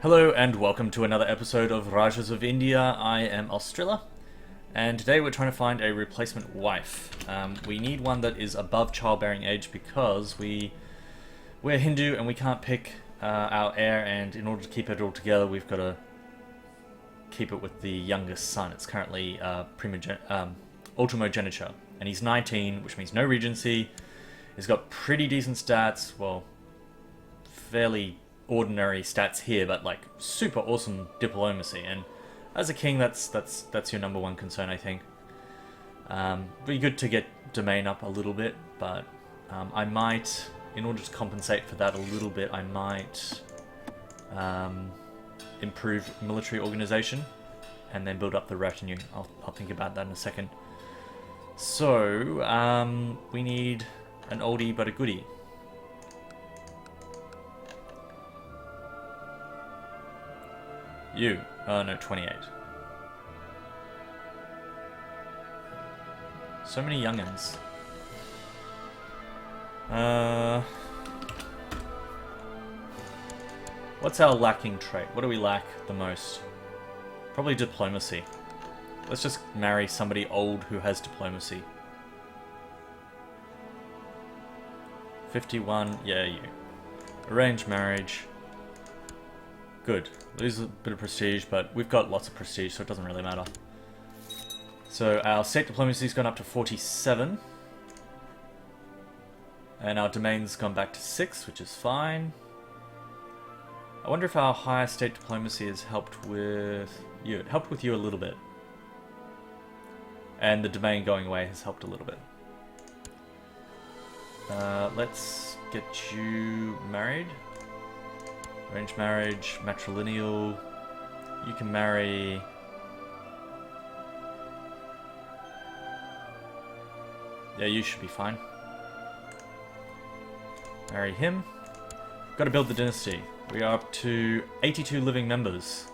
Hello and welcome to another episode of Rajas of India. I am Austrilla, and today we're trying to find a replacement wife. We need one that is above childbearing age because we're Hindu and we can't pick our heir, and in order to keep it all together we've got to keep it with the youngest son. It's currently ultimogeniture, and he's 19, which means no regency. He's got pretty decent stats, well, fairly ordinary stats here, but like super awesome diplomacy, and as a king that's your number one concern, I think. Be good to get domain up a little bit, but I might, in order to compensate for that a little bit, I might improve military organization and then build up the retinue. I'll think about that in a second. So we need an oldie but a goodie. You. Oh no, 28. So many youngins. What's our lacking trait? What do we lack the most? Probably diplomacy. Let's just marry somebody old who has diplomacy. 51, yeah, you. Arranged marriage. Good. Lose a bit of prestige, but we've got lots of prestige, so it doesn't really matter. So our state diplomacy's gone up to 47. And our domain's gone back to 6, which is fine. I wonder if our higher state diplomacy has helped with you. It helped with you a little bit. And the domain going away has helped a little bit. Let's get you married. Arranged marriage, matrilineal. You can marry... Yeah, you should be fine. Marry him. Got to build the dynasty. We are up to 82 living members.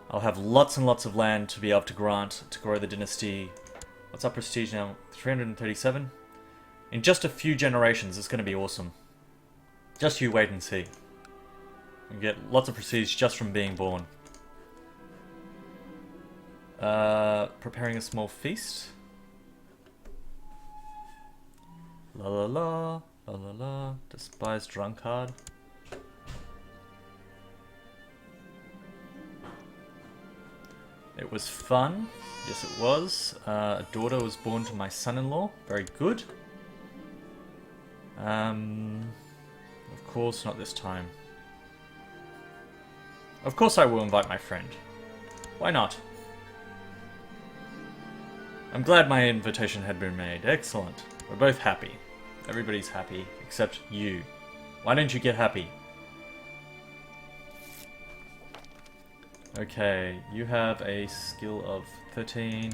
I'll have lots and lots of land to be able to grant to grow the dynasty. What's our prestige now? 337? In just a few generations, it's going to be awesome. Just you wait and see. You get lots of prestige just from being born. Preparing a small feast. La la la, la la la. Despised drunkard. It was fun. Yes, it was. A daughter was born to my son-in-law. Very good. Of course, not this time. Of course I will invite my friend. Why not? I'm glad my invitation had been made. Excellent. We're both happy. Everybody's happy, except you. Why don't you get happy? Okay, you have a skill of 13...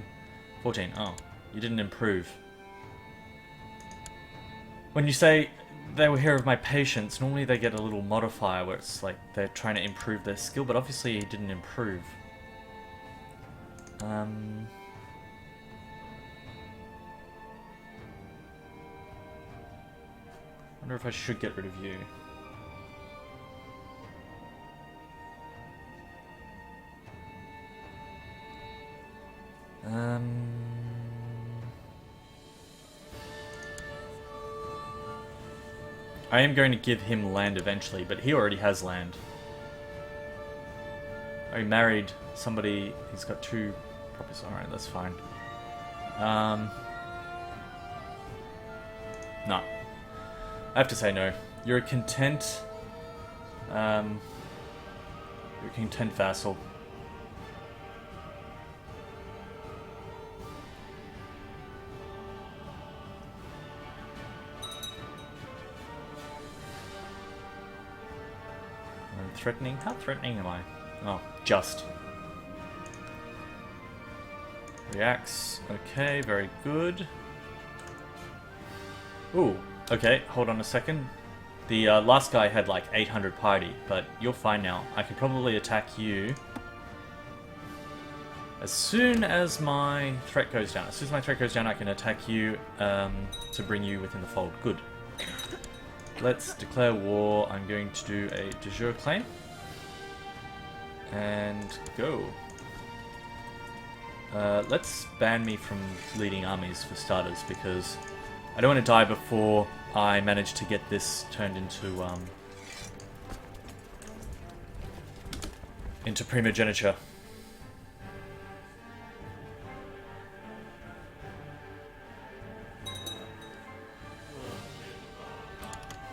14. Oh, you didn't improve. When you say they will hear of my patience, normally they get a little modifier where it's like they're trying to improve their skill, but obviously he didn't improve. Wonder if I should get rid of you. I am going to give him land eventually, but he already has land. I married somebody, he's got 2 properties. Alright, that's fine. No. I have to say no. You're a content... you're a content vassal. Threatening? How threatening am I? Oh, just. Reacts. Okay, very good. Ooh, okay, hold on a second. The last guy had like 800 piety, but you're fine now. I can probably attack you as soon as my threat goes down. As soon as my threat goes down, I can attack you to bring you within the fold. Good. Let's declare war. I'm going to do a de jure claim. And go. Let's ban me from leading armies for starters, because I don't want to die before I manage to get this turned into primogeniture.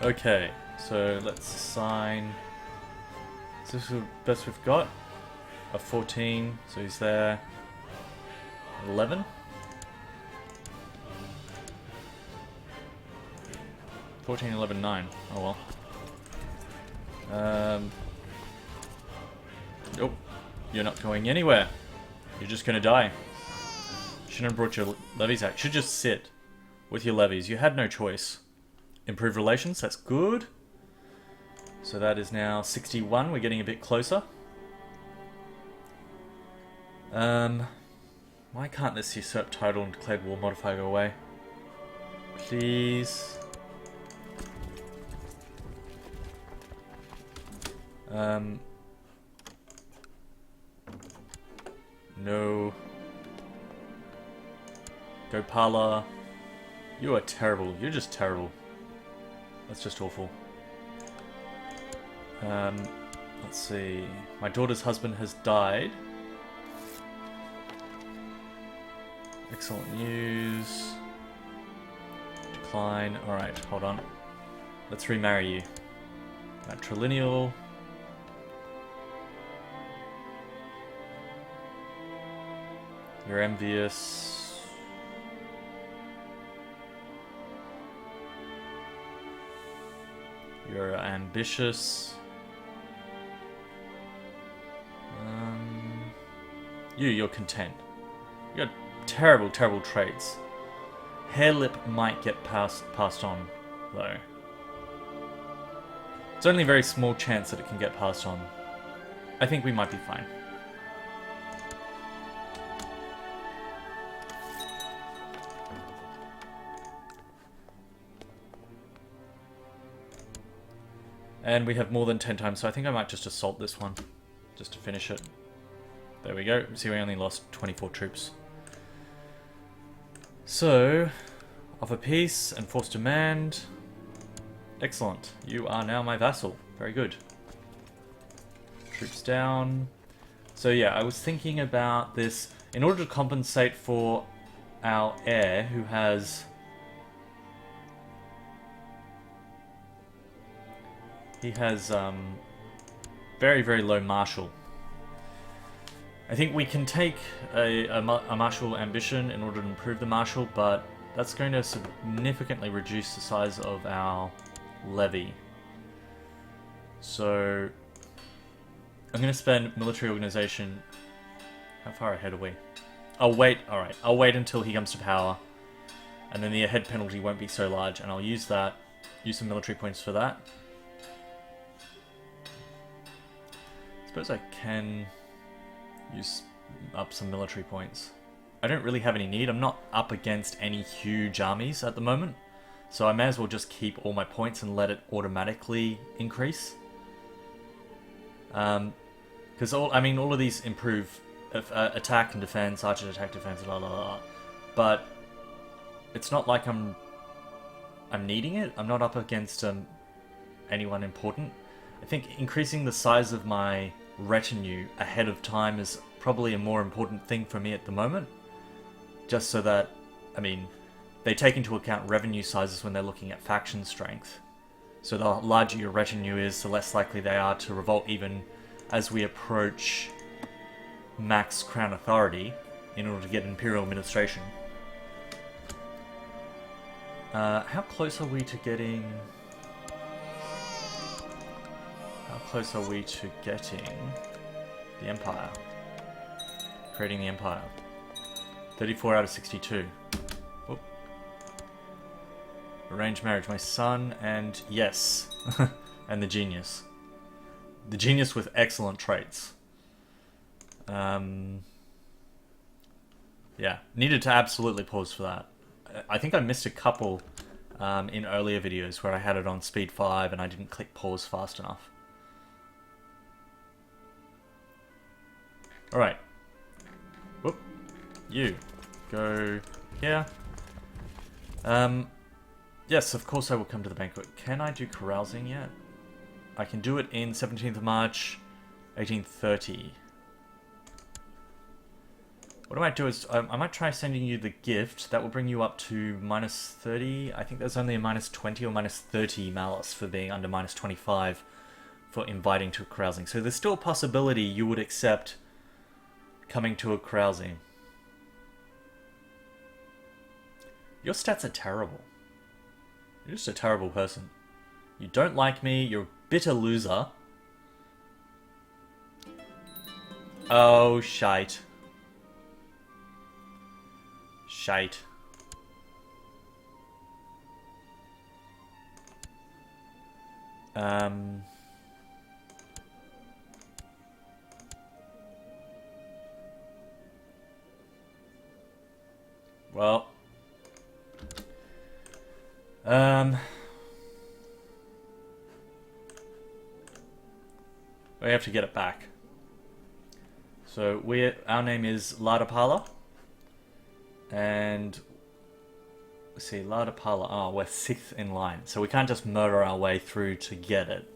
Okay, so let's assign. Is this the best we've got? A 14, so he's there. 11? 14, 11, 9. Oh well. Nope. You're not going anywhere. You're just gonna die. Shouldn't have brought your levies out. Should just sit with your levies. You had no choice. Improve relations, that's good. So that is now 61. We're getting a bit closer. Why can't this usurp title and declared war modifier go away? Please. No. Gopala. You are terrible. You're just terrible. That's just awful. Let's see. My daughter's husband has died. Excellent news. Decline. Alright, hold on. Let's remarry you. Matrilineal. You're envious. You're ambitious. You're content. You got terrible, terrible traits. Hairlip might get passed on, though. It's only a very small chance that it can get passed on. I think we might be fine. And we have more than 10 times, so I think I might just assault this one, just to finish it. There we go. See, we only lost 24 troops. So, offer peace, enforce demand. Excellent. You are now my vassal. Very good. Troops down. So yeah, I was thinking about this. In order to compensate for our heir, who has... He has very, very low martial. I think we can take a martial ambition in order to improve the martial, but that's going to significantly reduce the size of our levy. So I'm going to spend military organization. How far ahead are we? I'll wait. Alright, I'll wait until he comes to power, and then the ahead penalty won't be so large, and I'll use that. Use some military points for that. I suppose I can use up some military points. I don't really have any need. I'm not up against any huge armies at the moment, so I may as well just keep all my points and let it automatically increase. Because all of these improve attack and defense, archer attack, defense, blah blah blah. But it's not like I'm needing it. I'm not up against anyone important. I think increasing the size of my retinue ahead of time is probably a more important thing for me at the moment. Just so that, I mean, they take into account revenue sizes when they're looking at faction strength. So the larger your retinue is, the less likely they are to revolt even as we approach max crown authority in order to get imperial administration. How close are we to getting... How close are we to getting the Empire? Creating the Empire. 34 out of 62. Oop. Arranged marriage. My son and... Yes. And the genius. The genius with excellent traits. Yeah. Needed to absolutely pause for that. I think I missed a couple in earlier videos where I had it on speed 5 and I didn't click pause fast enough. Alright. Whoop. You. Go here. Yes, of course I will come to the banquet. Can I do carousing yet? I can do it in 17th of March, 1830. What I might do is, I might try sending you the gift. That will bring you up to minus 30. I think there's only a minus 20 or minus 30 malice for being under minus 25 for inviting to a carousing. So there's still a possibility you would accept coming to a carousing. Your stats are terrible. You're just a terrible person. You don't like me, you're a bitter loser. Oh, shite. Shite. Well. We have to get it back. So our name is Ladapala. And let's see, Ladapala. Oh, we're 6th in line. So we can't just murder our way through to get it.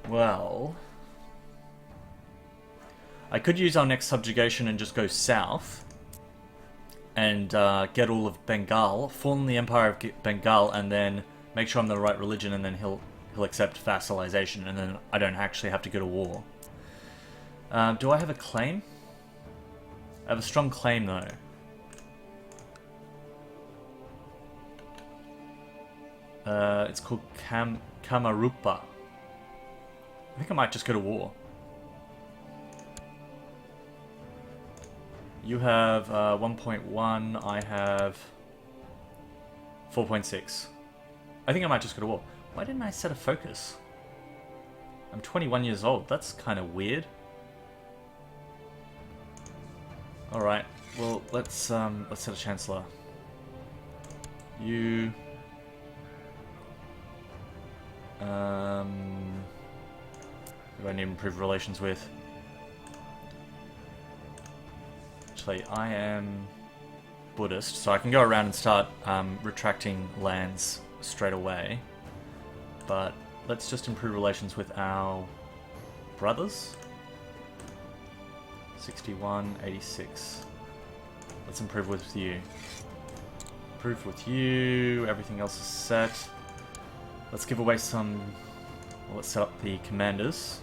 Well, I could use our next subjugation and just go south and get all of Bengal, form the Empire of Bengal, and then make sure I'm the right religion, and then he'll accept vassalization, and then I don't actually have to go to war. Do I have a claim? I have a strong claim, though. It's called Kamarupa. I think I might just go to war. You have 1.1, I have 4.6. I think I might just go to war. Why didn't I set a focus? I'm 21 years old. That's kind of weird. Alright, well, let's set a chancellor. You... who do I need to improve relations with? Actually, I am Buddhist, so I can go around and start retracting lands straight away. But let's just improve relations with our brothers. 61, 86. Let's improve with you. Improve with you. Everything else is set. Let's give away some... Well, let's set up the commanders.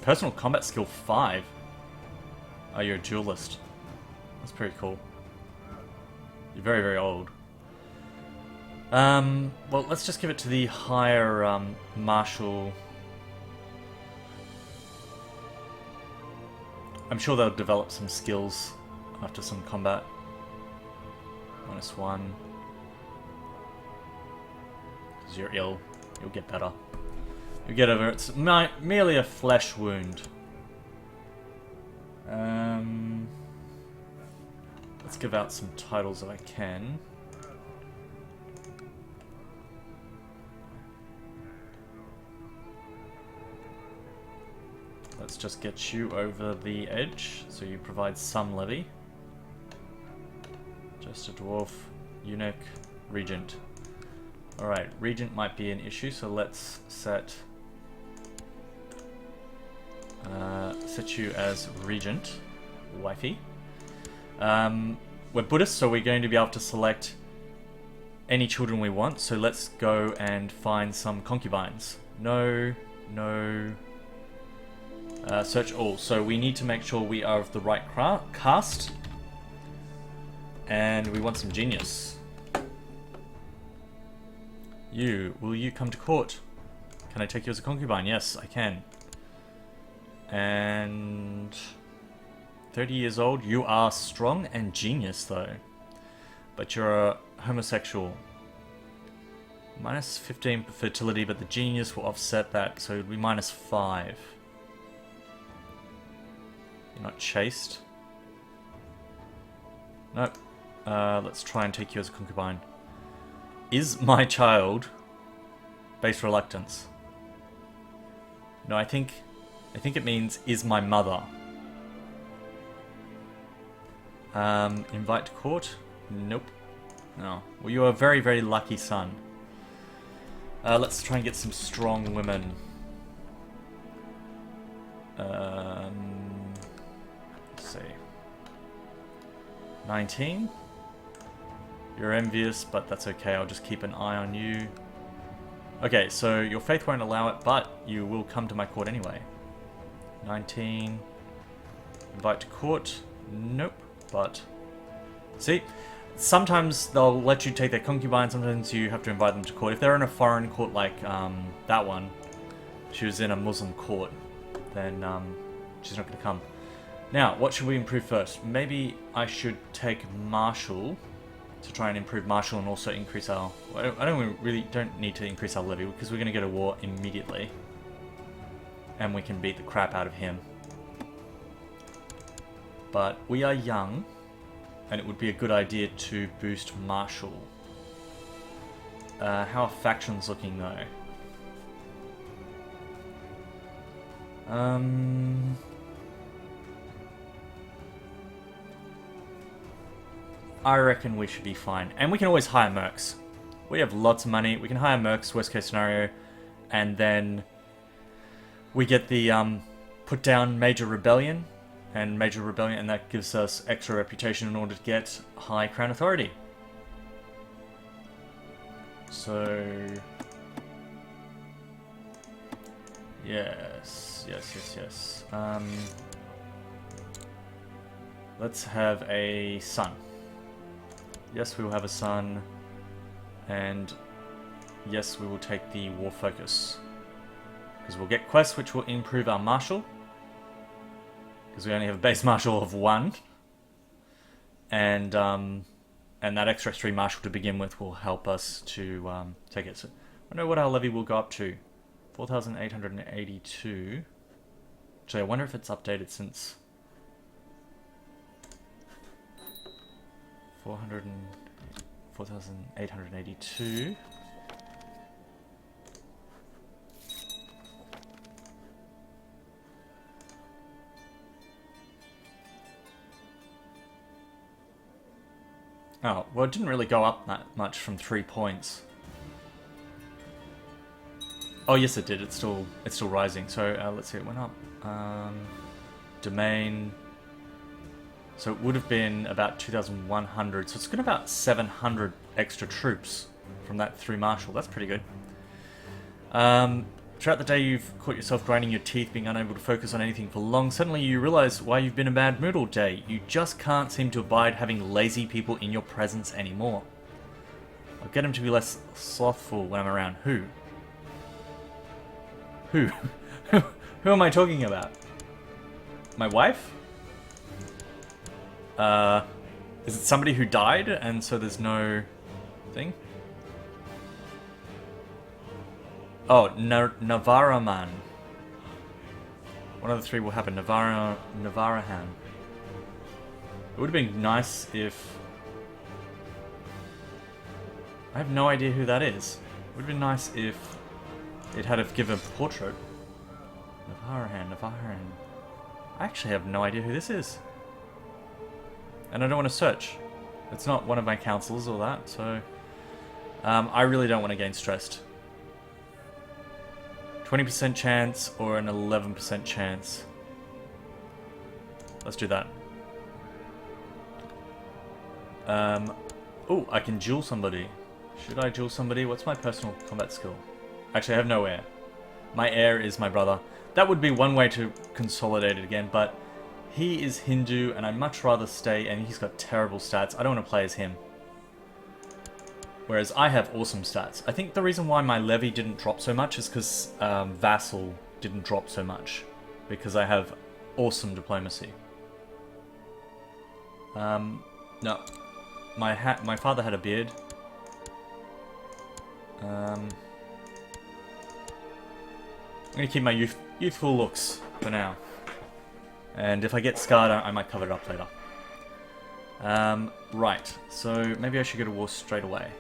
Personal combat skill 5. Oh, you're a duelist. That's pretty cool. You're very, very old. Well, let's just give it to the higher martial. I'm sure they'll develop some skills after some combat. -1. Because you're ill. You'll get better. You'll get over it. It's merely a flesh wound. Let's give out some titles if I can. Let's just get you over the edge, so you provide some levy. Just a dwarf, eunuch, regent. Alright, regent might be an issue, so let's set you as regent, wifey. We're Buddhist, so we're going to be able to select any children we want, so let's go and find some concubines. No. Search all. So we need to make sure we are of the right caste. And we want some genius. Will you come to court? Can I take you as a concubine? Yes, I can. And 30 years old. You are strong and genius, though. But you're a homosexual. -15 fertility, but the genius will offset that, so it would be -5. You're not chaste. Nope. Let's try and take you as a concubine. Is my child base reluctance? No, I think it means is my mother. Invite to court? Nope. No. Well, you're a very, very lucky son. Let's try and get some strong women. Let's see. 19. You're envious, but that's okay. I'll just keep an eye on you. Okay, so your faith won't allow it, but you will come to my court anyway. 19. Invite to court. Nope, but... See? Sometimes they'll let you take their concubine, sometimes you have to invite them to court. If they're in a foreign court like that one, she was in a Muslim court, then she's not going to come. Now, what should we improve first? Maybe I should take martial to try and improve martial and also increase our... We don't need to increase our levy because we're going to go to war immediately. And we can beat the crap out of him. But we are young, and it would be a good idea to boost martial. How are factions looking though? I reckon we should be fine. And we can always hire mercs. We have lots of money. We can hire mercs, worst case scenario. And then we get the put down major rebellion. And that gives us extra reputation in order to get high crown authority. So... Yes. Let's have a son. Yes, we will have a son, and yes, we will take the war focus. Because we'll get quests which will improve our martial. Because we only have a base martial of 1. And that extra 3 martial to begin with will help us to take it. So I wonder what our levy will go up to. 4,882. Actually, I wonder if it's updated since... 4,882. Oh, well, it didn't really go up that much from 3 points. Oh, yes, it did. It's still rising. So let's see, it went up. Domain. So it would have been about 2,100. So it's got about 700 extra troops from that 3 martial. That's pretty good. Throughout the day, you've caught yourself grinding your teeth, being unable to focus on anything for long. Suddenly, you realize why you've been in a bad mood all day. You just can't seem to abide having lazy people in your presence anymore. I'll get him to be less slothful when I'm around. Who? Who? Who am I talking about? My wife? Is it somebody who died and so there's no thing? Oh, Navaraman. One of the 3 will happen. Navarahan. It would have been nice if... I have no idea who that is. It would have been nice if it had have given a portrait. Navarahan. I actually have no idea who this is. And I don't want to search. It's not one of my councillors or that, so... I really don't want to gain stressed. 20% chance or an 11% chance. Let's do that. Oh, I can duel somebody. Should I duel somebody? What's my personal combat skill? Actually, I have no heir. My heir is my brother. That would be one way to consolidate it again, but he is Hindu and I'd much rather stay, and he's got terrible stats. I don't want to play as him. Whereas I have awesome stats. I think the reason why my levy didn't drop so much is because Vassal didn't drop so much. Because I have awesome diplomacy. No. My father had a beard. I'm going to keep my youthful looks for now. And if I get scarred, I might cover it up later. Right, so maybe I should go to war straight away.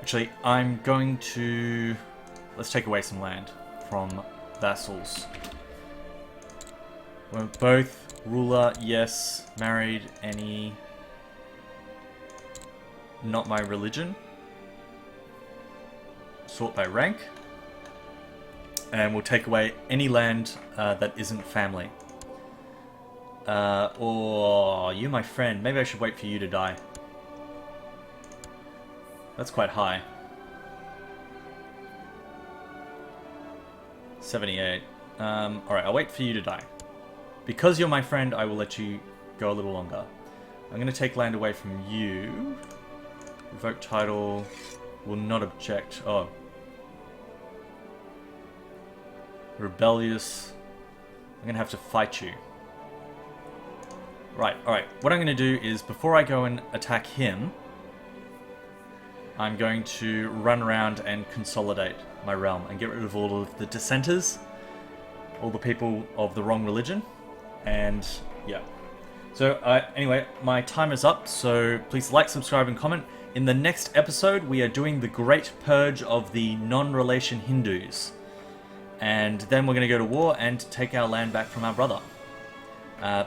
Actually, I'm going to... Let's take away some land from vassals. We're both ruler, yes. Married, any... Not my religion. Sort by rank. And we'll take away any land that isn't family. Or you, my friend. Maybe I should wait for you to die. That's quite high. 78. Alright, I'll wait for you to die. Because you're my friend, I will let you go a little longer. I'm going to take land away from you. Revoke title. Will not object. Oh. Rebellious. I'm going to have to fight you. Right, alright. What I'm going to do is, before I go and attack him, I'm going to run around and consolidate my realm and get rid of all of the dissenters, all the people of the wrong religion, and yeah. So anyway, my time is up, so please like, subscribe, and comment. In the next episode, we are doing the Great Purge of the non-relation Hindus. And then we're going to go to war and take our land back from our brother.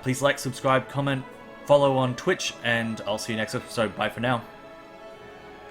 Please like, subscribe, comment, follow on Twitch, and I'll see you next episode. Bye for now.